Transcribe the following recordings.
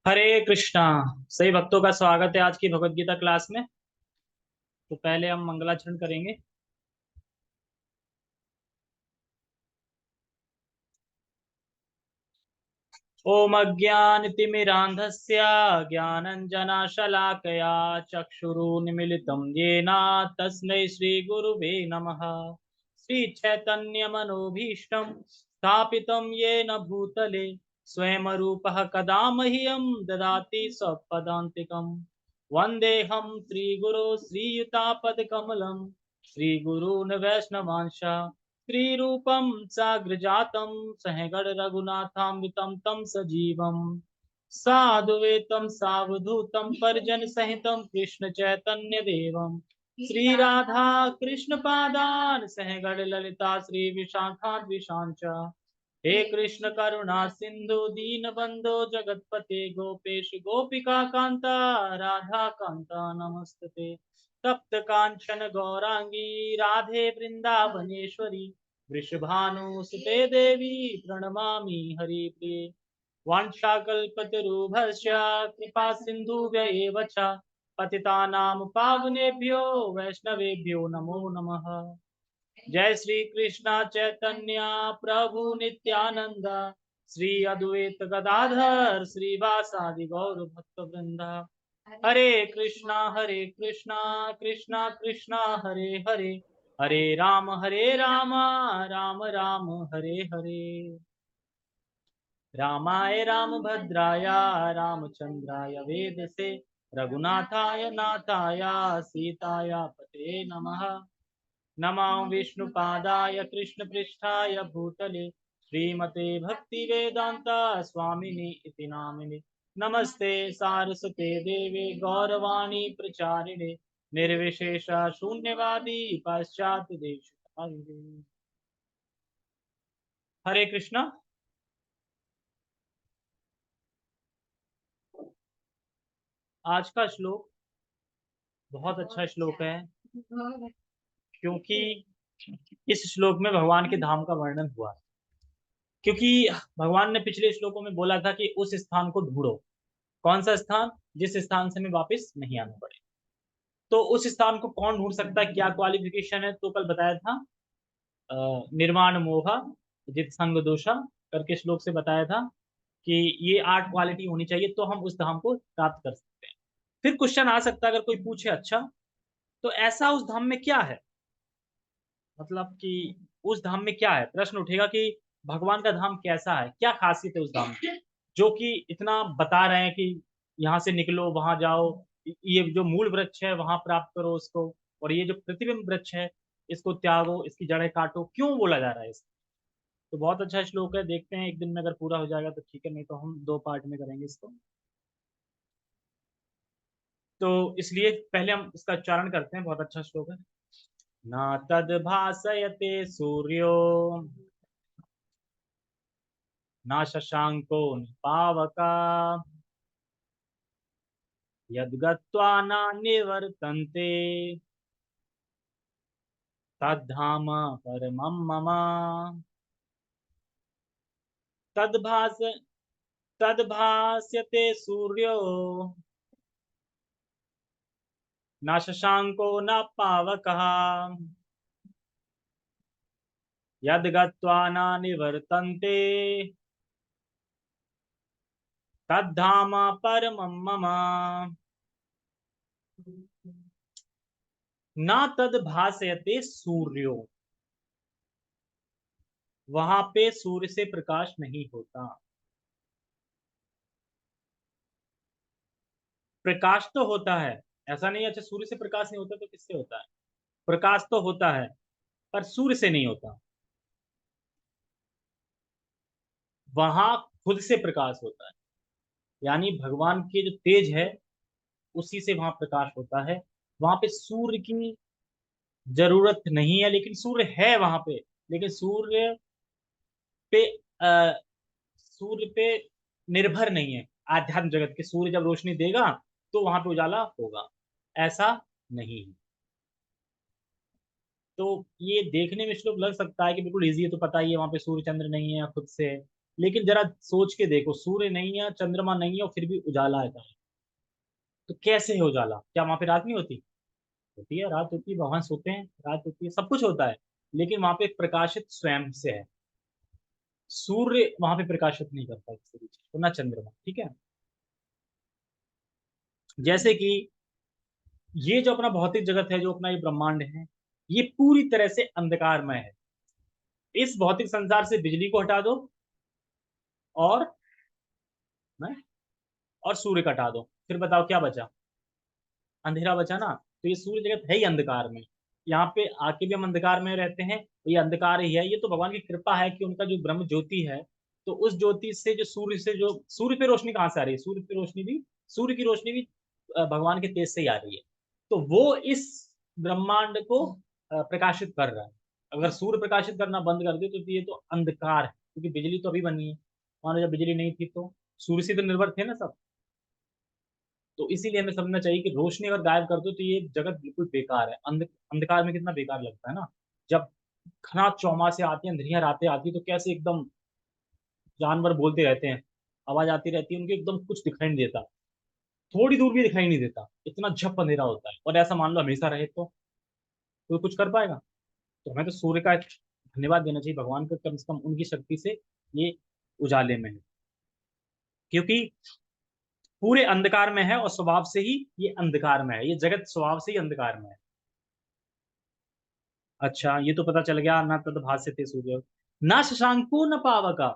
हरे कृष्णा। सही भक्तों का स्वागत है आज की भगवत गीता क्लास में। तो पहले हम मंगलाचरण करेंगे। ओम अज्ञानतिमिरान्धस्य ज्ञानञ्जनशलाकया चक्षुरुन्मीलितं येन तस्मै श्रीगुरुवे नमः। श्रीचैतन्यमनोभीष्टं स्थापितं येन भूतले स्वयं रूपः कदा मह्यं ददाति स्वपदान्तिकम्। वन्देऽहं श्रीगुरो श्रीयुतापदकमलं श्रीगुरून् वैष्णवांश स्त्रीरूपं साग्रजातं सहगण रघुनाथामृतं तं सजीवम् साधुवेतं सावधूतं परिजन सहितं कृष्ण चैतन्य देवं श्री राधा कृष्ण पादान सहगण ललिता श्री विशाखाद्विशांच। हे कृष्ण करुणा सिंधु दीन बंधो जगतपते गोपेश गोपिका कांता राधा कांता नमस्तते। तप्त कांचन गौरांगी राधे वृंदावनेश्वरी वृषभानुसुते देवी प्रणमामि हरिप्रिये। वाञ्छाकल्पतरुभ्यश्च कृपा सिन्धुभ्य एव च पतितानां पावनेभ्यो वैष्णवेभ्यो नमो नमः। जय श्री कृष्णा चैतन्य प्रभु नित्यानंद श्री अद्वैत गदाधर श्रीवासादि गौर भक्त वृंदा। हरे कृष्णा कृष्णा कृष्णा हरे हरे हरे राम राम राम हरे हरे। रामाय रामभद्राय रामचंद्राय वेदसे रघुनाथाय नाथाय सीताय पते नमः। नमो विष्णुपादाय कृष्णपृष्ठाय भूतले श्रीमते भक्तिवेदान्ता स्वामिनि इति नामिने। नमस्ते सारस्वते देवे गौरवाणी प्रचारिणे निर्विशेष शून्यवादी पाश्चात्य देश। हरे कृष्णा। आज का श्लोक बहुत अच्छा श्लोक है, क्योंकि इस श्लोक में भगवान के धाम का वर्णन हुआ है। क्योंकि भगवान ने पिछले श्लोकों में बोला था कि उस स्थान को ढूंढो। कौन सा स्थान? जिस स्थान से हमें वापस नहीं आना पड़े। तो उस स्थान को कौन ढूंढ सकता है, क्या क्वालिफिकेशन है? तो कल बताया था निर्माण मोह जित संग दोषा करके श्लोक से बताया था कि ये 8 क्वालिटी होनी चाहिए तो हम उस धाम को प्राप्त कर सकते हैं। फिर क्वेश्चन आ सकता है, अगर कोई पूछे अच्छा तो ऐसा उस धाम में क्या है, मतलब कि उस धाम में क्या है, प्रश्न उठेगा कि भगवान का धाम कैसा है, क्या खासियत है उस धाम की, जो कि इतना बता रहे हैं कि यहाँ से निकलो वहां जाओ, ये जो मूल वृक्ष है वहां प्राप्त करो उसको, और ये जो प्रतिबिंब वृक्ष है इसको त्यागो, इसकी जड़ें काटो, क्यों बोला जा रहा है इसको? तो बहुत अच्छा श्लोक है, देखते हैं एक दिन में अगर पूरा हो जाएगा तो ठीक है, नहीं तो हम 2 पार्ट में करेंगे इसको। तो इसलिए पहले हम इसका उच्चारण करते हैं, बहुत अच्छा श्लोक है। ना तद भासयते सूर्यो न शशांको न पावका यद्गत्वा न निवर्तन्ते तद्धाम परमं मम। तद्भास तद्भास्यते सूर्यो न शशांको न पावकः यद्गत्वा न निवर्तन्ते तद्धाम परमं मम। न तद भासयते सूर्यो, वहां पे सूर्य से प्रकाश नहीं होता। प्रकाश तो होता है, ऐसा नहीं है अच्छा सूर्य से प्रकाश नहीं होता तो किससे होता है? प्रकाश तो होता है पर सूर्य से नहीं होता। वहां खुद से प्रकाश होता है, यानी भगवान के जो तेज है उसी से वहां प्रकाश होता है। वहां पे सूर्य की जरूरत नहीं है, लेकिन सूर्य है वहां पे। लेकिन पे आ, सूर्य पे निर्भर नहीं है आध्यात्म जगत के। सूर्य जब रोशनी देगा तो वहां पे उजाला होगा, ऐसा नहीं है। तो ये देखने में श्लोक लग सकता है कि बिल्कुल इजी है, तो पता ही है वहां पे सूर्य चंद्र नहीं है खुद से, लेकिन जरा सोच के देखो, सूर्य नहीं है, चंद्रमा नहीं है, और फिर भी उजाला है कहाँ? तो कैसे है उजाला? क्या वहां पे रात नहीं होती? होती है, रात होती है, भगवान सोते हैं, रात होती है, सब कुछ होता है। लेकिन वहां पे प्रकाशित स्वयं से है। सूर्य वहां पे प्रकाशित नहीं करता किसी भी चीज को, ना चंद्रमा, ठीक है। जैसे कि ये जो अपना भौतिक जगत है, जो अपना ये ब्रह्मांड है, ये पूरी तरह से अंधकारमय है। इस भौतिक संसार से बिजली को हटा दो, और नहीं, और सूर्य को हटा दो, फिर बताओ क्या बचा? अंधेरा बचा ना। तो ये सूर्य जगत है ही अंधकार में। यहाँ पे आके भी हम अंधकार में रहते हैं, तो ये अंधकार ही है। ये तो भगवान की कृपा है कि उनका जो ब्रह्म ज्योति है, तो उस ज्योति से जो सूर्य से, जो सूर्य पे रोशनी कहाँ से आ रही है? सूर्य पे रोशनी भी, सूर्य की रोशनी भी भगवान के तेज से ही आ रही है। तो वो इस ब्रह्मांड को प्रकाशित कर रहा है। अगर सूर्य प्रकाशित करना बंद कर दे तो ये तो अंधकार है, क्योंकि बिजली तो अभी बनी है। मानो जब बिजली नहीं थी तो सूर्य से तो निर्भर थे ना सब। तो इसीलिए हमें समझना चाहिए कि रोशनी अगर गायब कर दो तो ये जगत बिल्कुल बेकार है। अंधकार में कितना बेकार लगता है ना, जब घना चौमासे आते हैं, अंधेरियां रातें आती है, तो कैसे एकदम जानवर बोलते रहते हैं, आवाज आती रहती है उनकी, एकदम कुछ दिखाई नहीं देता, थोड़ी दूर भी दिखाई नहीं देता, इतना झप अंधेरा होता है। और ऐसा मान लो हमेशा रहे तो कोई कुछ कर पाएगा? तो हमें तो सूर्य का धन्यवाद देना चाहिए भगवान को, कम से कम उनकी शक्ति से ये उजाले में है। क्योंकि पूरे अंधकार में है, और स्वभाव से ही ये अंधकार में है, ये जगत स्वभाव से ही अंधकार में है। अच्छा, ये तो पता चल गया, ना तद भास्यते सूर्य, ना शशांको न पावका।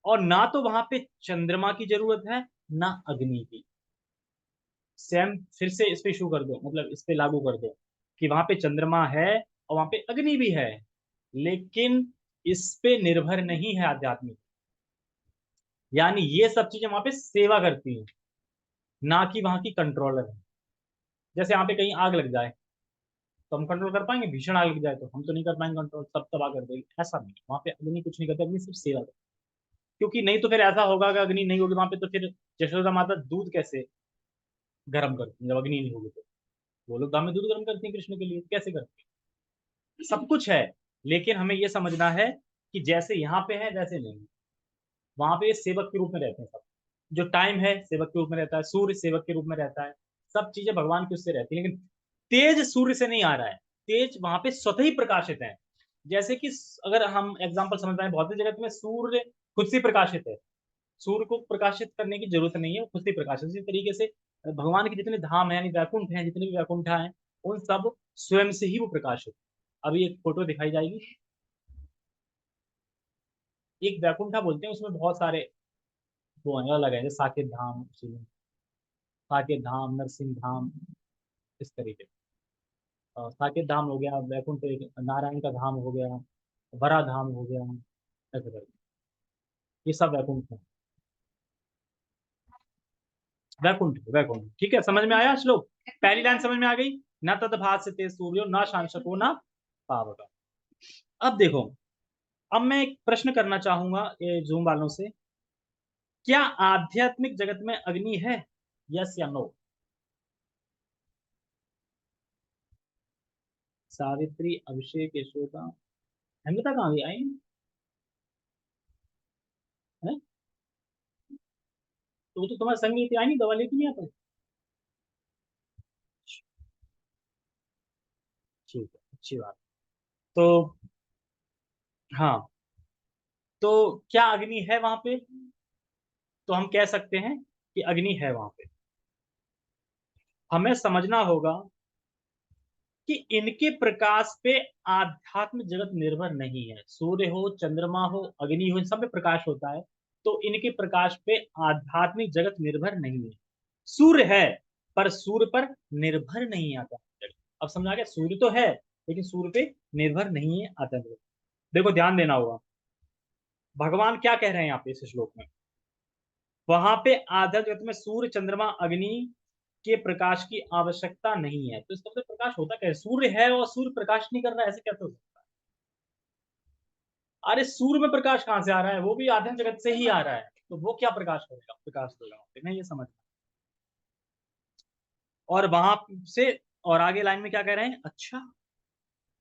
और ना तो वहां पे चंद्रमा की जरूरत है, ना अग्नि की। सेम फिर से इस पे शू कर दो, मतलब इस पे लागू कर दो कि वहां पे चंद्रमा है और वहां पे अग्नि भी है, लेकिन इस पे निर्भर नहीं है आध्यात्मिक। यानी ये सब चीजें वहां पे सेवा करती हैं, ना कि वहां की कंट्रोलर है। जैसे यहाँ पे कहीं आग लग जाए, तो हम कंट्रोल कर पाएंगे? भीषण आग लग जाए तो हम तो नहीं कर पाएंगे कंट्रोल, सब तबाह कर देगी। ऐसा नहीं, वहां पे अग्नि कुछ नहीं करती, अग्नि सिर्फ सेवा करती है। क्योंकि नहीं तो फिर ऐसा होगा कि अग्नि नहीं होगी वहां पे, तो फिर यशोदा माता दूध कैसे गर्म करती है जब अग्नि नहीं होगी? तो वो लोग दाम में दूध गर्म करती हैं कृष्ण के लिए, कैसे करती हैं? सब कुछ है, लेकिन हमें ये समझना है कि जैसे यहाँ पे है वैसे नहीं है। वहां पे सेवक के रूप में रहते हैं सब। जो टाइम है सेवक के रूप में रहता है, सूर्य सेवक के रूप में रहता है, सब चीजें भगवान की उससे रहती है। लेकिन तेज सूर्य से नहीं आ रहा है, तेज वहां पे स्वतः ही प्रकाशित है। जैसे कि अगर हम एग्जाम्पल समझ पाए, भौतिक जगत में सूर्य खुद से प्रकाशित है, सूर्य को प्रकाशित करने की जरूरत नहीं है, वो खुद से प्रकाशित। इसी तरीके से भगवान के जितने धाम है, यानी वैकुंठ हैं, जितने भी वैकुंठा हैं, उन सब स्वयं से ही वो प्रकाशित। अभी एक फोटो दिखाई जाएगी, एक वैकुंठा बोलते हैं, उसमें बहुत सारे वो हैं, अलग है, जैसे साकेत धाम, साकेत धाम, नरसिंह धाम, इस तरीके। साकेत धाम हो गया, वैकुंठ नारायण का धाम हो गया, वरा धाम हो गया, ऐसे करके ये सब वैकुंठ है। वैकुंठ, वैकुंठ, ठीक है, समझ में आया श्लोक? पहली लाइन समझ में आ गई? न तद भास्यते सूर्यो न शांशको न पावक। अब देखो, अब मैं एक प्रश्न करना चाहूंगा ये जूम वालों से, क्या आध्यात्मिक जगत में अग्नि है? यस या नो? सावित्री, अभिषेक, यशोदा, हेमलता कहाँ गई? आई है? तो वो तो तुम्हारे संग में थी, आई नहीं? दवा लेके नहीं आता? ठीक है, अच्छी बात। तो हाँ, तो क्या अग्नि है वहां पे? तो हम कह सकते हैं कि अग्नि है वहां पे। हमें समझना होगा कि इनके प्रकाश पे आध्यात्म जगत निर्भर नहीं है। सूर्य हो, चंद्रमा हो, अग्नि हो, इन सब पे प्रकाश होता है। तो इनके प्रकाश पे आध्यात्मिक जगत निर्भर नहीं है। सूर्य है, पर सूर्य पर निर्भर नहीं आता जगत। अब समझ आ गया? सूर्य तो है, लेकिन सूर्य पे निर्भर नहीं है आता जगत। देखो, ध्यान देना होगा, भगवान क्या कह रहे हैं यहाँ पे इस श्लोक में। वहां पे आधा जगत में सूर्य, चंद्रमा, अग्नि के प्रकाश की आवश्यकता नहीं है। तो इसका मतलब प्रकाश होता क्या है? सूर्य है और सूर्य प्रकाश नहीं कर रहा है, ऐसे कैसे हो सकता है? अरे सूर्य में प्रकाश कहाँ से आ रहा है? वो भी आधे जगत से ही आ रहा है, तो वो क्या प्रकाश करेगा? प्रकाश देगा वहां पे, मैं ये समझ। और वहां से, और आगे लाइन में क्या कह रहे हैं? अच्छा,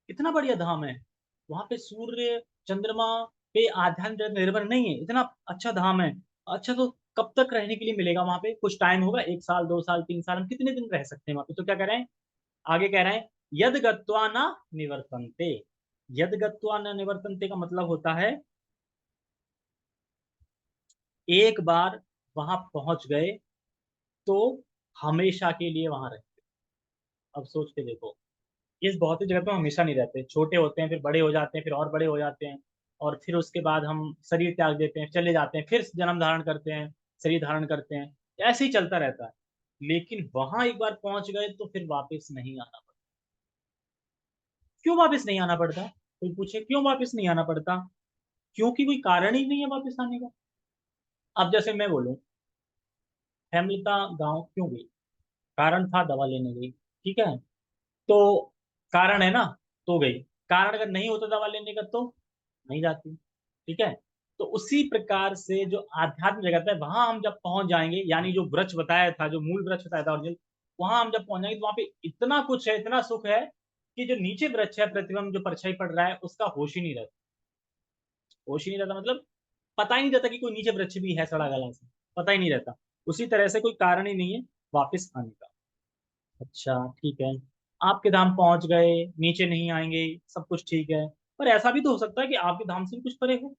इतना बढ़िया धाम है वहां पे, सूर्य, चंद्रमा, पे आध्यात्मिक जगत निर्भर नहीं है। इतना अच्छा धाम है, अच्छा तो कब तक रहने के लिए मिलेगा वहां पे? कुछ टाइम होगा, 1 साल 2 साल 3 साल, हम कितने दिन रह सकते हैं वहां पे? तो क्या कह रहे हैं, आगे कह रहे हैं यद गत्वा न निवर्तन्ते। यद गत्वा न निवर्तन्ते का मतलब होता है एक बार वहां पहुंच गए तो हमेशा के लिए वहां रहे। अब सोच के देखो, इस भौतिक जगत में हम हमेशा नहीं रहते, छोटे होते हैं, फिर बड़े हो जाते हैं, फिर और बड़े हो जाते हैं, और फिर उसके बाद हम शरीर त्याग देते हैं, चले जाते हैं, फिर जन्म धारण करते हैं, शरीर धारण करते हैं, ऐसे ही चलता रहता है। लेकिन वहां एक बार पहुंच गए तो फिर वापस नहीं आना पड़ता। क्यों वापस नहीं आना पड़ता? कोई पूछे क्यों वापस नहीं आना पड़ता? क्योंकि कोई कारण ही नहीं है वापस आने का। अब जैसे मैं बोलूं, हेमलता गांव क्यों गई? कारण था दवा लेने गई, ठीक है, तो कारण है ना, तो गई। कारण अगर नहीं होता दवा लेने का तो नहीं जाती, ठीक है। तो उसी प्रकार से जो आध्यात्म जगत है वहां हम जब पहुंच जाएंगे, यानी जो वृक्ष बताया था, जो मूल वृक्ष बताया था और वहां हम जब पहुंच जाएंगे तो वहां पे इतना कुछ है, इतना सुख है कि जो नीचे वृक्ष है, पृथ्वी में जो परछाई पड़ रहा है, उसका होश ही नहीं रहता। होश ही नहीं रहता मतलब पता ही नहीं रहता कि कोई नीचे वृक्ष भी है, सड़ा गला से पता ही नहीं रहता। उसी तरह से कोई कारण ही नहीं है वापस आने का। अच्छा ठीक है, आपके धाम पहुंच गए, नीचे नहीं आएंगे, सब कुछ ठीक है। पर ऐसा भी तो हो सकता है कि आपके धाम से भी कुछ परे हो।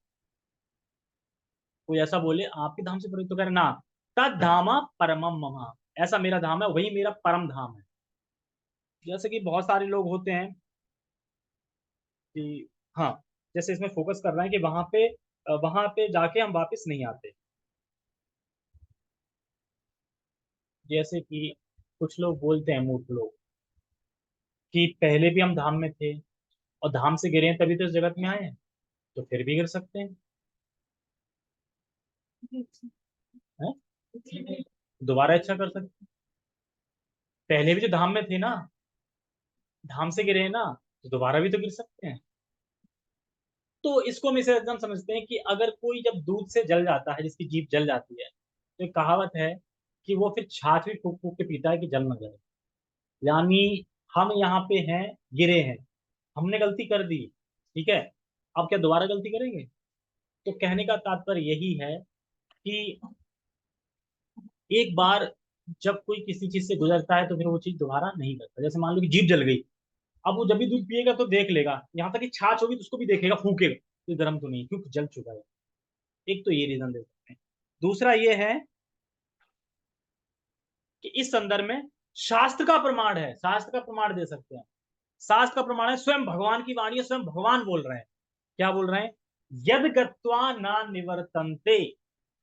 कोई ऐसा बोले आपके धाम से परे, तो कह रहे ना, तद धामा परमम मम, ऐसा मेरा धाम है, वही मेरा परम धाम है। जैसे कि बहुत सारे लोग होते हैं कि हाँ, जैसे इसमें फोकस कर रहे हैं कि वहां पे जाके हम वापस नहीं आते। जैसे कि कुछ लोग बोलते हैं, मूर्ख लोग, कि पहले भी हम धाम में थे और धाम से गिरे हैं तभी तो इस जगत में आए हैं, तो फिर भी गिर सकते हैं। हैं? दोबारा इच्छा कर सकते हैं। पहले भी जो धाम में थे ना, धाम से गिरे हैं ना, तो दोबारा भी तो गिर सकते हैं। तो इसको हम इसे एकदम समझते हैं कि अगर कोई जब दूध से जल जाता है, जिसकी जीभ जल जाती है, तो एक कहावत है कि वो फिर छाछ भी फूक फूक के पीता है कि जल न जाए। यानी हम यहाँ पे हैं, गिरे हैं, हमने गलती कर दी, ठीक है, अब क्या दोबारा गलती करेंगे? तो कहने का तात्पर्य यही है कि एक बार जब कोई किसी चीज से गुजरता है तो फिर वो चीज दोबारा नहीं करता। जैसे मान लो कि जीभ जल गई, अब वो जब भी दूध पिएगा तो देख लेगा, यहाँ तक कि छाछ होगी तो उसको भी देखेगा, फूकेगा ये गर्म तो नहीं, क्योंकि जल चुका है। एक तो ये रीजन दे सकते हैं। दूसरा ये है कि इस संदर्भ में शास्त्र का प्रमाण है, शास्त्र का प्रमाण दे सकते हैं। शास्त्र का प्रमाण है, स्वयं भगवान की वाणी है, स्वयं भगवान बोल रहे हैं। क्या बोल रहे हैं? यद गत्वा ना निवर्तन्ते,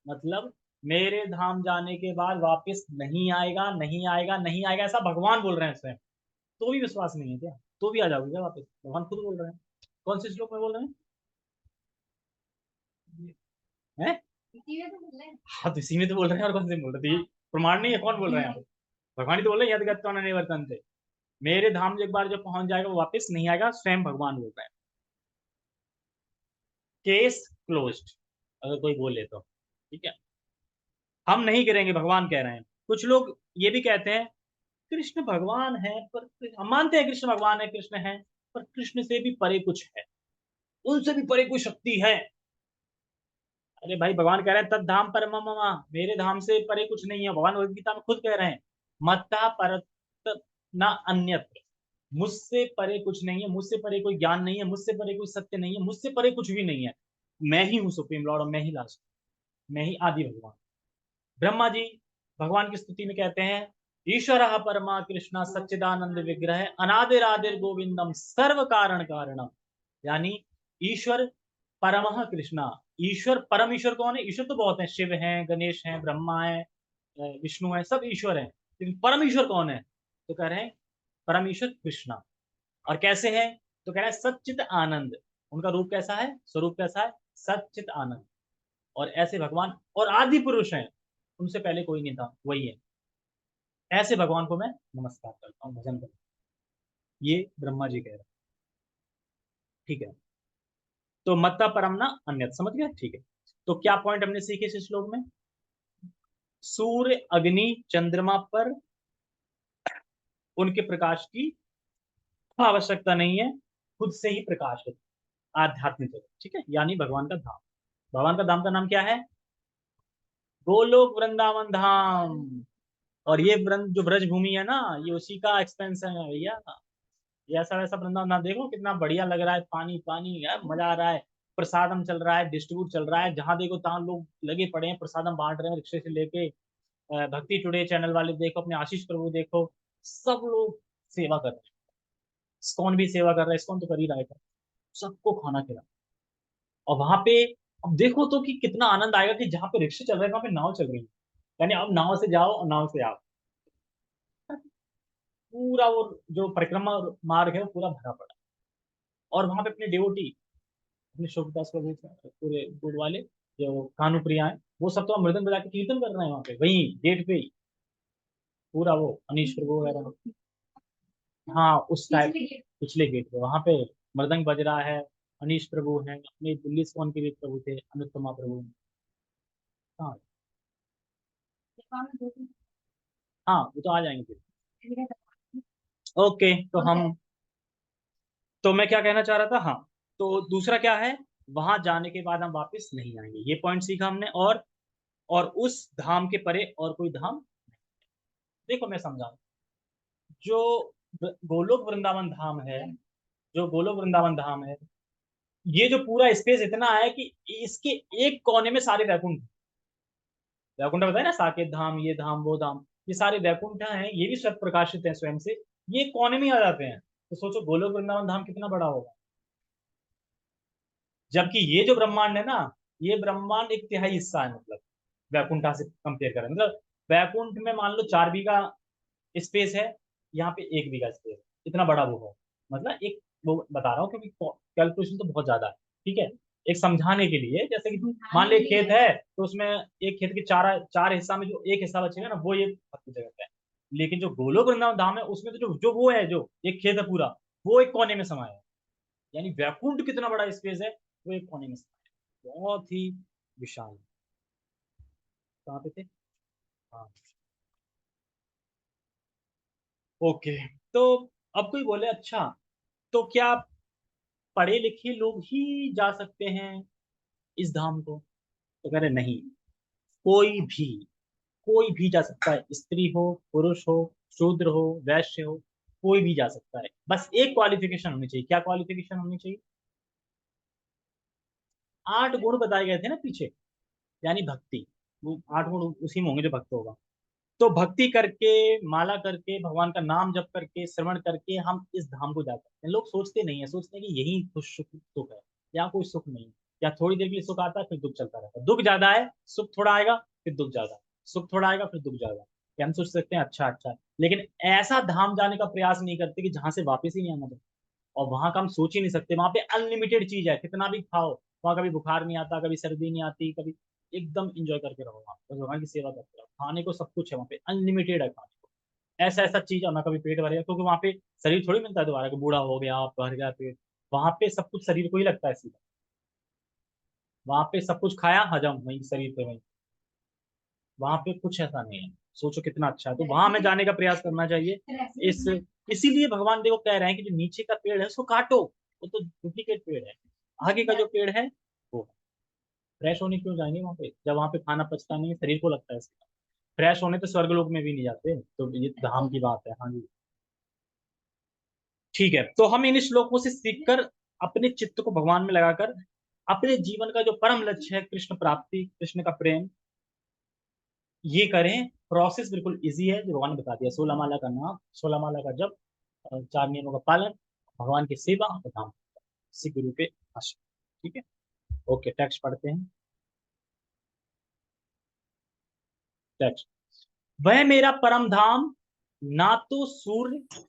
मतलब मेरे धाम जाने के बाद वापस नहीं आएगा, नहीं आएगा, नहीं आएगा, ऐसा भगवान बोल रहे हैं स्वयं। तो भी विश्वास नहीं है क्या? तो भी आ जाओगे क्या वापस? भगवान खुद बोल रहे हैं। कौन से श्लोक में बोल रहे हैं? हाँ, तो इसी में तो बोल रहे हैं, और कौन से बोल रहे थे? प्रमाण नहीं है, कौन बोल रहे हैं? भगवान ही तो बोल रहे हैं, यद गत्वा न निवर्तन्ते, मेरे धाम एक बार जब पहुंच जाएगा वो वापस नहीं आएगा, स्वयं भगवान बोल रहे हैं। केस क्लोज्ड, अगर कोई बोले तो, ठीक है, हम नहीं करेंगे, भगवान कह रहे हैं। कुछ लोग ये भी कहते हैं कृष्ण भगवान है, पर हम मानते हैं कृष्ण भगवान है, कृष्ण है, पर कृष्ण से भी परे कुछ है, उनसे भी परे कोई शक्ति है। अरे भाई, भगवान कह रहे हैं तद धाम पर मम, मेरे धाम से परे कुछ नहीं है। भगवान भगवद गीता में खुद कह रहे हैं, मत्ता परत ना अन्यत्र, मुझसे परे कुछ नहीं है, मुझसे परे कोई ज्ञान नहीं है, मुझसे परे कोई सत्य नहीं है, मुझसे परे कुछ भी नहीं है। मैं ही हूँ सुप्रीम लॉर्ड, और मैं ही लास्ट, मैं ही आदि भगवान। ब्रह्मा जी भगवान की स्तुति में कहते हैं, ईश्वर परमा कृष्ण सच्चिदानंद विग्रह अनादिरादिर गोविंदम सर्व कारण कारणम। यानी ईश्वर परमः कृष्णा, ईश्वर परम, ईश्वर कौन है? ईश्वर तो बहुत है, शिव है, गणेश है, ब्रह्मा है, विष्णु है, सब ईश्वर है, लेकिन परम ईश्वर कौन है? तो कह रहे हैं परम ईश्वर कृष्णा। और कैसे है? तो कह रहे हैं सच्चित आनंद, उनका रूप कैसा है, स्वरूप कैसा है? सच्चित आनंद। और ऐसे भगवान और आदि पुरुष हैं, उनसे पहले कोई नहीं था, वही है। ऐसे भगवान को मैं नमस्कार करता हूँ, भजन करता हूँ। ये ब्रह्मा जी कह रहे हैं, ठीक है। तो मत्ता परम ना अन्यत, समझ गए? ठीक है। तो क्या पॉइंट हमने सीखे इस श्लोक में? सूर्य अग्नि चंद्रमा पर उनके प्रकाश की आवश्यकता नहीं है, खुद से ही प्रकाश है। आध्यात्मिक जगत, ठीक है, यानी भगवान का धाम। भगवान का धाम का नाम क्या है? गोलोक वृंदावन धाम। और ये जो ब्रज भूमि है ना, ये उसी का एक्सपेंशन है भैया। ये ऐसा वैसा वृंदावन ना, देखो कितना बढ़िया लग रहा है, पानी पानी यार, मजा आ रहा है। प्रसादम चल रहा है, डिस्ट्रीब्यूट चल रहा है, जहां देखो तहां लोग लगे पड़े हैं, प्रसादम बांट रहे हैं रिक्शे से लेके। भक्ति टुडे चैनल वाले देखो, अपने आशीष प्रभु देखो, सब लोग सेवा कर रहे हैं। इस्कॉन भी सेवा कर रहा है, इस्कॉन तो कर ही रहा है, सबको खाना खिला। और वहां पे अब देखो तो कि कितना आनंद आएगा कि जहाँ पे रिक्शे चल रहे हैं वहां पे नाव चल रही है। यानी अब नाव से जाओ और नाव से आओ, पूरा वो जो परिक्रमा मार्ग है वो पूरा भरा पड़ा है। और वहां पे अपने डिवोटी, अपने शोभदास प्रभु पूरे गुड़ वाले जो कानू प्रिया है, वो सब तो मृदंग बजा के कीर्तन कर रहे हैं वहां पे, वहीं गेट पे ही। पूरा वो अनीश प्रभु वगैरह, हाँ उस टाइप, पिछले गेट पे वहां पे मृदंग बज रहा है। अनीश प्रभु हैं, अपने दिल्ली स्कॉन के भी प्रभु थे, अनुत्तमा प्रभु। हाँ हाँ, वो तो आ जाएंगे फिर। ओके, तो मैं क्या कहना चाह रहा था, हाँ। तो दूसरा क्या है, वहां जाने के बाद हम वापस नहीं आएंगे, ये पॉइंट सीखा हमने। और उस धाम के परे और कोई धाम, देखो मैं समझाऊं। जो गोलोक वृंदावन धाम है, जो गोलोक वृंदावन धाम है, ये जो पूरा स्पेस इतना है कि इसके एक कोने में सारे वैकुंठ। वैकुंठ बताया ना, साकेत धाम, ये धाम वो धाम, ये सारे वैकुंठ हैं, ये भी सब प्रकाशित हैं स्वयं से। ये कोने में आ जाते हैं। तो सोचो गोलोक वृंदावन धाम कितना बड़ा होगा। जबकि ये जो ब्रह्मांड है ना, ये ब्रह्मांड एक तिहाई हिस्सा है, मतलब वैकुंठा से कंपेयर करें, मतलब वैकुंठ में मान लो 4 बीघा स्पेस है, यहाँ पे 1 बीघा स्पेस है, इतना बड़ा वो है। मतलब एक वो बता रहा हूँ, क्योंकि कैलकुलेशन तो बहुत ज्यादा है। ठीक है, एक समझाने के लिए, जैसे कि मान लो एक खेत है, तो उसमें एक खेत के चार चार हिस्सा में जो एक हिस्सा बचेगा ना, वो ये भक्ति जगत है। लेकिन जो गोलोक वृंदावन धाम है, उसमें तो जो जो वो है, जो एक खेत है पूरा, वो एक कोने में समाया है। यानी वैकुंठ कितना बड़ा स्पेस है, वो एक कोने में समाया है। बहुत ही विशाल। कहाँ पे थे? हाँ, ओके। तो अब कोई बोले, अच्छा तो क्या पढ़े लिखे लोग ही जा सकते हैं इस धाम को? तो कह रहे नहीं, कोई भी, कोई भी जा सकता है, स्त्री हो, पुरुष हो, शूद्र हो, वैश्य हो, कोई भी जा सकता है। बस एक क्वालिफिकेशन होनी चाहिए। क्या क्वालिफिकेशन होनी चाहिए? 8 गुण बताए गए थे ना पीछे, यानी भक्ति। वो 8 गुण उसी में होंगे जो भक्त होगा। तो भक्ति करके, माला करके, भगवान का नाम जप करके, श्रवण करके हम इस धाम को जा सकते हैं। लोग सोचते नहीं है, सोचते हैं कि यही कुछ सुख सुख है। यहाँ कोई सुख नहीं है। या थोड़ी देर के लिए सुख आता है, फिर दुख चलता रहता है। दुख ज्यादा है, सुख थोड़ा आएगा, फिर दुख ज्यादा। सुख थोड़ा आएगा, फिर दुख ज्यादा। कि हम सोच सकते हैं अच्छा अच्छा, लेकिन ऐसा धाम जाने का प्रयास नहीं करते कि जहां से वापस ही नहीं आना पड़े। और वहां का हम सोच ही नहीं सकते, वहां पे अनलिमिटेड चीज है, कितना भी खाओ। वहां कभी बुखार नहीं आता, कभी सर्दी नहीं आती, कभी एकदम इंजॉय करके रहो वहां, बस भगवान की सेवा करते रहो। खाने को सब कुछ है वहाँ पे, अनलिमिटेड है खाने को। ऐसा ऐसा चीज है ना, कभी पेट भरेगा, क्योंकि वहां पे शरीर थोड़ी मिलता है दोबारा कि बूढ़ा हो गया, भर गया पेट। वहां पे सब कुछ शरीर को ही लगता है सीधा। वहां पे सब कुछ खाया, हजम वहीं शरीर पे, वहीं। वहां पे कुछ ऐसा नहीं है। सोचो कितना अच्छा है, तो वहां हमें जाने का प्रयास करना चाहिए। इस इसीलिए भगवान देखो कह रहे हैं कि जो नीचे का पेड़ है उसको काटो, वो तो डुप्लीकेट पेड़ है। आगे का जो पेड़ है वो फ्रेश होने क्यों जाएंगे वहां पे, जब वहां पे खाना पचता नहीं है, शरीर को लगता है इसका। फ्रेश होने तो स्वर्ग लोक में भी नहीं जाते, तो ये धाम की बात है। हाँ जी, ठीक है। तो हम इन श्लोकों से सीखकर अपने चित्त को भगवान में लगाकर अपने जीवन का जो परम लक्ष्य है, कृष्ण प्राप्ति, कृष्ण का प्रेम, ये करें। प्रोसेस बिल्कुल इजी है, जो भगवान ने बता दिया। 16 माला का नाम, 16 माला का जप, 4 नियमों का पालन, भगवान की सेवा और धाम, इसी गुरु के आश्रय। ठीक है, ओके, टेक्स्ट पढ़ते हैं। टेक्स्ट, वह मेरा परम धाम ना तो सूर्य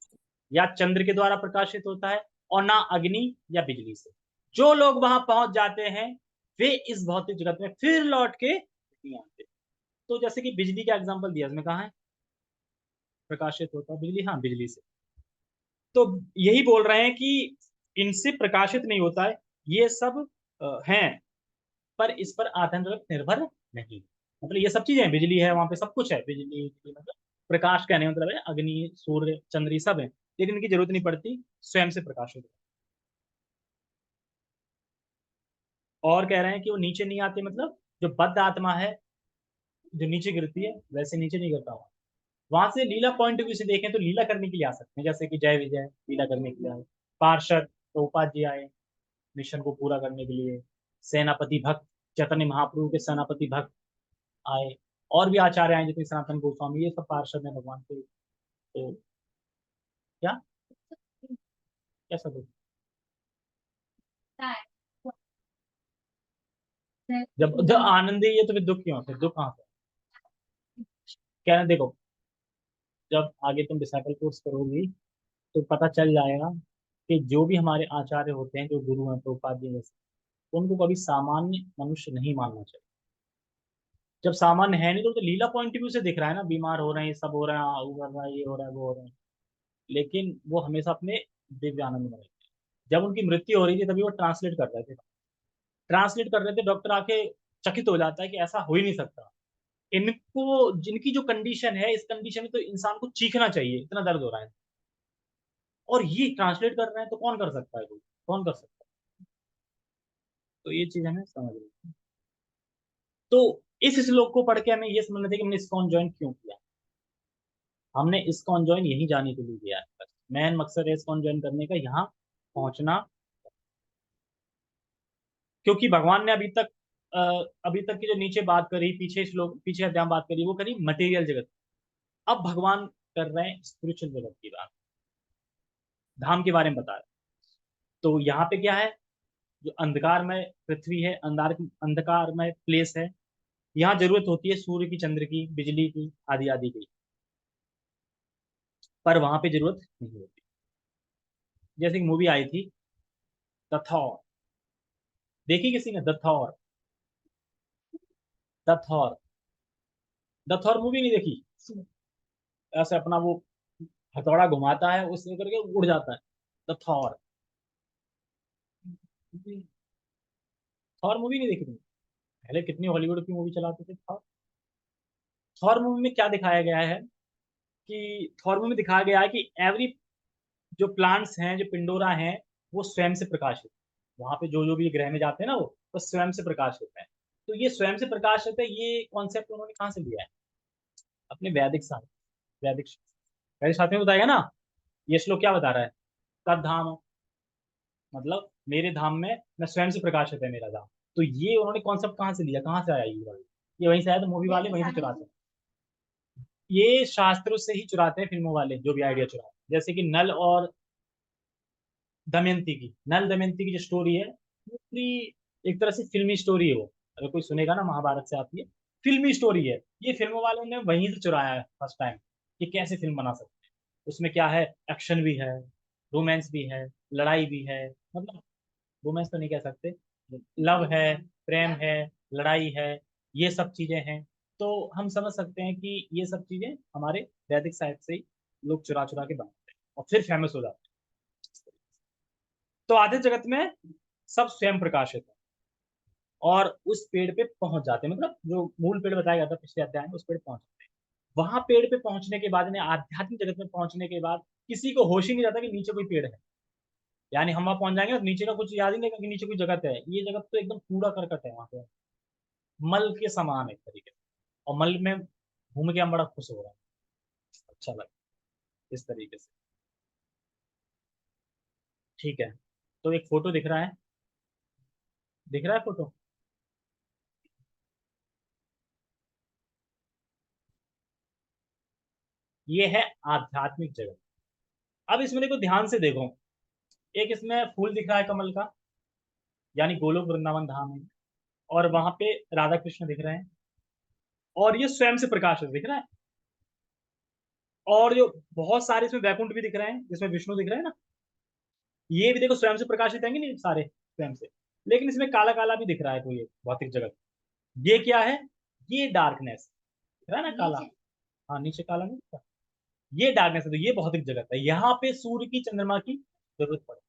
या चंद्र के द्वारा प्रकाशित होता है, और ना अग्नि या बिजली से। जो लोग वहां पहुंच जाते हैं, वे इस भौतिक जगत में फिर लौट के नहीं आते। तो जैसे कि बिजली का एग्जांपल दिया, उसमें कहा है प्रकाशित होता है बिजली, हाँ बिजली से। तो यही बोल रहे हैं कि इनसे प्रकाशित नहीं होता है, ये सब हैं, पर इस पर आधन जगत निर्भर नहीं। मतलब ये सब चीजें हैं, बिजली है वहां पे, सब कुछ है, बिजली बिजली मतलब प्रकाश कहने का मतलब है अग्नि, सूर्य, चंद्र, ये सब है। लेकिन इनकी जरूरत नहीं पड़ती, स्वयं से प्रकाशित और कह रहे हैं कि वो नीचे नहीं आते, मतलब जो बद्ध आत्मा है जो नीचे गिरती है वैसे नीचे नहीं गिरता हुआ। वहां से लीला पॉइंट ऑफ व्यू से देखें तो लीला करने के लिए आ सकते हैं, जैसे कि जय विजय लीला करने के लिए आए, पार्षद प्रभुपाद जी आए मिशन को पूरा करने के लिए, सेनापति भक्त चैतन्य महाप्रभु के सेनापति भक्त आए, और भी आचार्य आए जैसे सनातन गोस्वामी, ये सब पार्षद हैं भगवान के। तो क्या क्या सब जब जब आनंद ही है तो फिर दुख क्यों, फिर दुख कहाँ से? कहना देखो, जब आगे तुम डिसाइपल कोर्स करोगी तो पता चल जाएगा कि जो भी हमारे आचार्य होते हैं, जो गुरु हैं प्रभुपाद जी जैसे, उनको कभी सामान्य मनुष्य नहीं मानना चाहिए। जब सामान्य है नहीं तो लीला पॉइंट ऑफ व्यू से दिख रहा है ना, बीमार हो रहे हैं, ये सब हो रहा है, वो कर रहा है, ये हो रहा है, वो हो रहा है, लेकिन वो हमेशा अपने दिव्य आनंद में रहते हैं। जब उनकी मृत्यु हो रही थी तभी वो ट्रांसलेट कर रहे थे, ट्रांसलेट कर रहे थे, डॉक्टर आके चकित हो जाता है कि ऐसा हो ही नहीं सकता। इनको जिनकी जो कंडीशन है, इस कंडीशन में तो इंसान को चीखना चाहिए, इतना दर्द हो रहा है, और ये ट्रांसलेट कर रहे हैं, तो कौन कर सकता है, कोई कौन कर सकता है? तो ये चीज हमें समझ रही। तो इस श्लोक को पढ़ के हमें ये समझना चाहिए कि हमने इस्कॉन ज्वाइन क्यों किया। हमने इस्कॉन ज्वाइन यही जाने के लिए किया है, बस मेन मकसद है इस्कॉन ज्वाइन करने का, यहाँ पहुंचना। क्योंकि भगवान ने अ, अभी तक की जो नीचे बात करी, पीछे श्लोक पीछे अध्याय बात करी, वो करी मटेरियल जगत। अब भगवान कर रहे हैं स्पिरिचुअल जगत की बात, धाम के बारे में बता रहे हैं। तो यहाँ पे क्या है, जो अंधकारमय पृथ्वी है, अंधकारमय प्लेस है, यहाँ जरूरत होती है सूर्य की, चंद्र की, बिजली की, आदि आदि की, पर वहां पे जरूरत नहीं होती। जैसे एक मूवी आई थी द थॉर, देखी किसी ने the Thor? The Thor, the Thor movie नहीं देखी? ऐसे अपना वो हथौड़ा घुमाता है, उससे करके उड़ जाता है, द थॉर। थॉर मूवी नहीं देखी तुमने? पहले कितनी हॉलीवुड की मूवी चलाते थे थॉर। थॉर मूवी में क्या दिखाया गया है कि थॉर मूवी में दिखाया गया है कि एवरी जो प्लांट्स हैं, जो पिंडोरा हैं, वो स्वयं से प्रकाशित, वहां पे जो जो भी ग्रह में जाते हैं ना, वो स्वयं से प्रकाशित है। तो ये स्वयं से प्रकाशित है, ये कॉन्सेप्ट उन्होंने कहाँ से लिया है? अपने वैदिक शास्त्र, वैदिक शास्त्र में बताएगा ना। ये श्लोक क्या बता रहा है? तद धाम, मतलब मेरे धाम में मैं स्वयं से प्रकाशित है मेरा धाम। तो ये उन्होंने कॉन्सेप्ट कहाँ से लिया, कहाँ से आया ये वाला? ये वहीं से आया, तो मूवी वाले वहीं से चुराते हैं, ये शास्त्रों से ही चुराते हैं, फिल्मों वाले जो भी आइडिया चुराते हैं। जैसे कि नल और दमयंती की, नल दमयंती की जो स्टोरी है, वो पूरी एक तरह से फिल्मी स्टोरी है वो। अगर कोई सुनेगा ना, महाभारत से आती है, फिल्मी स्टोरी है। ये फिल्मों वालों ने वहीं से चुराया है फर्स्ट टाइम, कि कैसे फिल्म बना सकते हैं। उसमें क्या है, एक्शन भी है, रोमांस भी है, लड़ाई भी है, मतलब रोमांस तो नहीं कह सकते, लव है, प्रेम है, लड़ाई है, ये सब चीजें हैं। तो हम समझ सकते हैं कि ये सब चीजें हमारे वैदिक साहित्य से ही लोग चुरा चुरा के बनाते हैं और फिर फेमस हो जाते हैं। तो आधे जगत में सब स्वयं प्रकाशित है, और उस पेड़ पे पहुंच जाते हैं, मतलब जो मूल पेड़ बताया गया था पिछले अध्याय में, उस पेड़ पहुंच जाते हैं। वहां पेड़ पे पहुंचने के बाद, यानी आध्यात्मिक जगत में पहुंचने के बाद, किसी को होश ही नहीं रहता कि नीचे कोई पेड़ है। यानी हम वहां पहुंच जाएंगे तो नीचे का कुछ याद ही नहीं कि नीचे कोई जगत है, ये जगत तो एकदम कूड़ा करकट है वहां पे, मल के समान है एक तरीके से। और मल में घूम के हम बड़ा खुश हो रहे हैं, अच्छा लगा इस तरीके से। ठीक है, तो एक फोटो दिख रहा है, दिख रहा है फोटो? ये है आध्यात्मिक जगत। अब इसमें देखो, ध्यान से देखो, एक इसमें फूल दिख रहा है कमल का, यानी गोलोक वृंदावन धाम है, और वहां पे राधा कृष्ण दिख रहे हैं, और ये स्वयं से प्रकाशित दिख रहा है। और जो बहुत सारे इसमें वैकुंठ भी दिख रहे हैं, जिसमें विष्णु दिख रहे हैं ना, ये भी देखो स्वयं से प्रकाशित है कि नहीं, सारे स्वयं से। लेकिन इसमें काला काला भी दिख रहा है कोई एक भौतिक जगत, ये क्या है? ये डार्कनेस दिख रहा है ना काला। हाँ, नीचे काला नहीं दिख रहा? ये डार्कनेस है, तो ये भौतिक जगत है, यहाँ पे सूर्य की, चंद्रमा की जरूरत पड़े।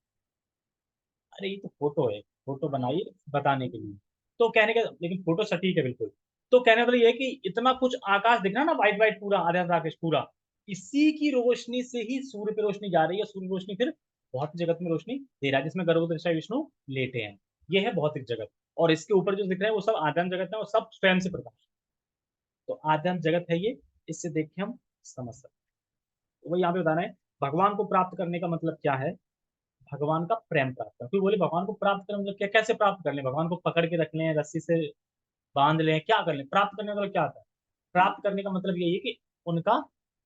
अरे ये तो फोटो है, फोटो बनाइए बताने के लिए। तो कहने का, लेकिन फोटो सटीक है बिल्कुल। तो कहने का मतलब ये है कि इतना कुछ आकाश दिख रहा है ना, व्हाइट व्हाइट पूरा, आधा आधा आकाश पूरा, इसी की रोशनी से ही सूर्य पे रोशनी जा रही है, सूर्य रोशनी फिर भौतिक जगत में रोशनी दे रहा है, जिसमें गर्भोदर विष्णु लेटे हैं। ये है भौतिक जगत। और इसके ऊपर जो दिख रहा है वो सब आध्यात्म जगत है और सब स्वयं से प्रकाश। तो आध्यात्म जगत है ये, इससे देख के हम समझ सकते हैं। वो यहाँ पे बताना है भगवान को प्राप्त करने का मतलब क्या है। भगवान का प्रेम प्राप्त कर, फिर बोले भगवान को प्राप्त करने मतलब क्या, कैसे प्राप्त कर लें, भगवान को पकड़ के रख लें, रस्सी से बांध लें, क्या कर लें, प्राप्त करने का मतलब क्या आता है। प्राप्त करने का मतलब यही है कि उनका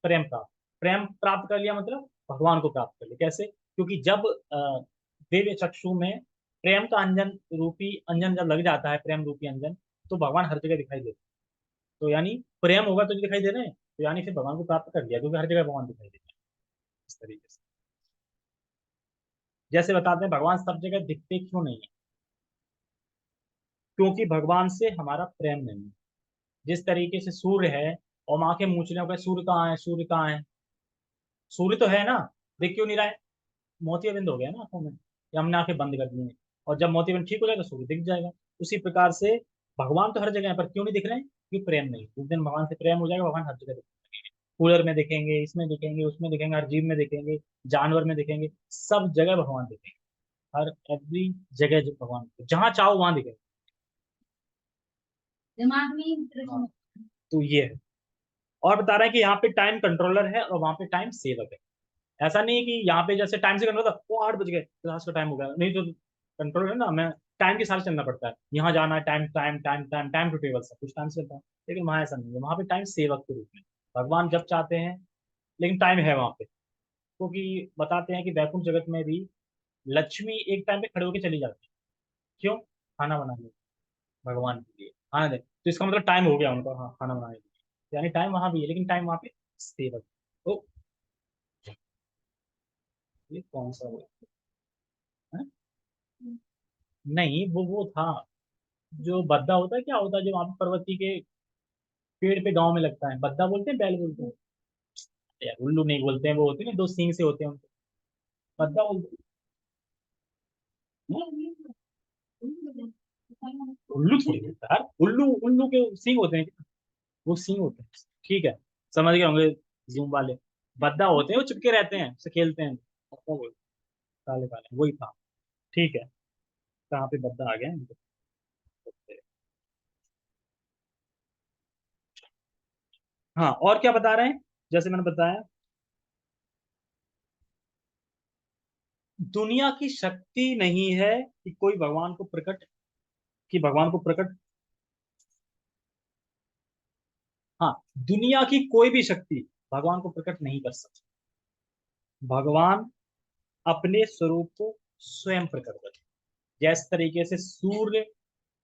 प्रेम प्राप्त कर लिया, मतलब भगवान को प्राप्त कर लिया। कैसे, क्योंकि जब दिव्य चक्षु में प्रेम का अंजन रूपी अंजन जब लग जाता है, प्रेम रूपी अंजन, तो भगवान हर जगह दिखाई देते हैं। तो यानी प्रेम होगा तो दिखाई दे रहे हैं, तो यानी फिर भगवान को प्राप्त कर लिया, क्योंकि हर जगह भगवान दिखाई देते हैं। इस तरीके से जैसे बताते हैं भगवान सब जगह दिखते क्यों नहीं है, क्योंकि भगवान से हमारा प्रेम नहीं है। जिस तरीके से सूर्य है और हम आंखें मूछ रहे हो, सूर्य कहाँ है, सूर्य कहाँ है, सूर्य तो है ना, दिख क्यों नहीं रहा है, मोतियाबिंद हो गया ना आंखों में, या हमने आंखें बंद कर दी हैं, और जब मोतियाबिंद ठीक हो जाएगा सूर्य दिख जाएगा। उसी प्रकार से भगवान तो हर जगह है, पर क्यों नहीं दिख रहे हैं, क्योंकि प्रेम नहीं। जिस दिन भगवान से प्रेम हो जाएगा, भगवान हर जगह दिखेंगे, कूलर में दिखेंगे, इसमें दिखेंगे, उसमें दिखेंगे, हर जीव में दिखेंगे, जानवर में दिखेंगे, सब जगह भगवान दिखेंगे। हर एवरी जगह जो भगवान, जहाँ चाहो वहां दिखेंगे। दिमाग में हाँ, तो ये है। और बता रहा है कि यहाँ पे टाइम कंट्रोलर है और वहां पे टाइम सेवक है। ऐसा नहीं है कि यहाँ पे जैसे टाइम से कंट्रोल था, वो 8 बज गए, क्लास का टाइम हो गया, नहीं, तो कंट्रोल है ना, हमें टाइम के साथ चलना पड़ता है, यहाँ जाना है, time time time time time to table सब कुछ टाइम से चलता है। लेकिन वहाँ ऐसा नहीं है, वहाँ पे टाइम सेवक के रूप में भगवान जब चाहते हैं, लेकिन टाइम है वहाँ पे, क्योंकि बताते हैं कि वैकुंठ जगत में भी लक्ष्मी एक टाइम पे खड़े होकर चली जाती है। क्यों, खाना बनाने, भगवान के लिए खाना दे, तो इसका मतलब टाइम हो गया उनका, हाँ, खाना बनाने के लिए, यानी टाइम वहां भी है, लेकिन टाइम वहां पे सेवक। तो ये कौन सा हुआ है? नहीं, वो था जो बद्दा होता है, क्या होता है जो वहां पे पर्वती के पेड़ पे गांव में लगता है, बद्दा बोलते हैं, बैल बोलते हैं, यार उल्लू नहीं बोलते हैं, वो होते हैं ना, 2 सींग से होते हैं उनको, बद्दा बोलते हैं। उल्लू थोड़ी बोलता है यार, उल्लू उल्लू के सींग होते हैं, वो सींग होते हैं, ठीक है, समझ गए होंगे जूम वाले। बद्दा होते हैं, वो चिपके रहते हैं, उससे खेलते हैं, बद्दा बोलते हैं, काले काले, वही था। ठीक है, कहाँ पे बद्दा आ गया है? हाँ, और क्या बता रहे हैं, जैसे मैंने बताया, दुनिया की शक्ति नहीं है कि कोई भगवान को प्रकट, कि भगवान को प्रकट, हाँ, दुनिया की कोई भी शक्ति भगवान को प्रकट नहीं कर सकती। भगवान अपने स्वरूप को स्वयं प्रकट करते हैं। जैसे तरीके से सूर्य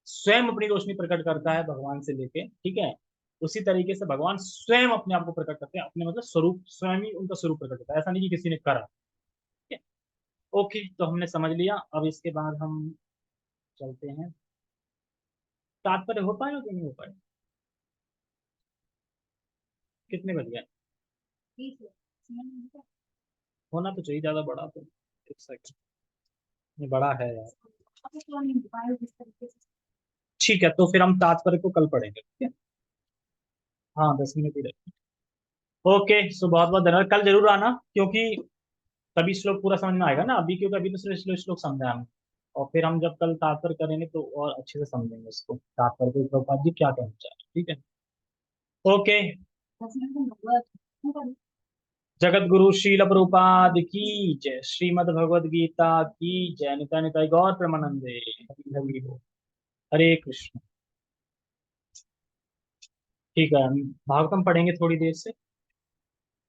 स्वयं अपनी रोशनी प्रकट करता है भगवान से लेके, ठीक है, उसी तरीके से भगवान स्वयं अपने आप को प्रकट करते हैं, अपने मतलब स्वरूप, स्वयं ही उनका स्वरूप प्रकट होता है, ऐसा नहीं कि किसी ने करा, ठीक है। ओके, तो हमने समझ लिया, अब इसके बाद हम चलते हैं, तात्पर्य हो पाएगा कि नहीं हो पाएगा, कितने बज गए, होना तो चाहिए ज्यादा बड़ा तो, एक सेकंड, ये बड़ा है यार। ठीक है, तो फिर हम तात्पर्य को कल पढ़ेंगे, ठीक है। हाँ, 10 मिनट ही रहे। ओके, सो बहुत बहुत धन्यवाद, कल जरूर आना, क्योंकि तभी श्लोक पूरा समझ में आएगा ना, अभी क्योंकि अभी तो सिर्फ श्लोक श्लोक समझा हम, और फिर हम जब कल तात्पर्य करेंगे तो और अच्छे से समझेंगे उसको, तात्पर्य को प्रभुपाद जी क्या कहना चाह रहे हैं, ठीक है। ओके, जगत गुरु शील प्रभुपाद की जय, श्रीमद् भगवद गीता की जय, निताय निताय गौर प्रेमानंदे, हरि हरि बोल। हरे कृष्ण। ठीक है, हम भागवतम पढ़ेंगे थोड़ी देर से।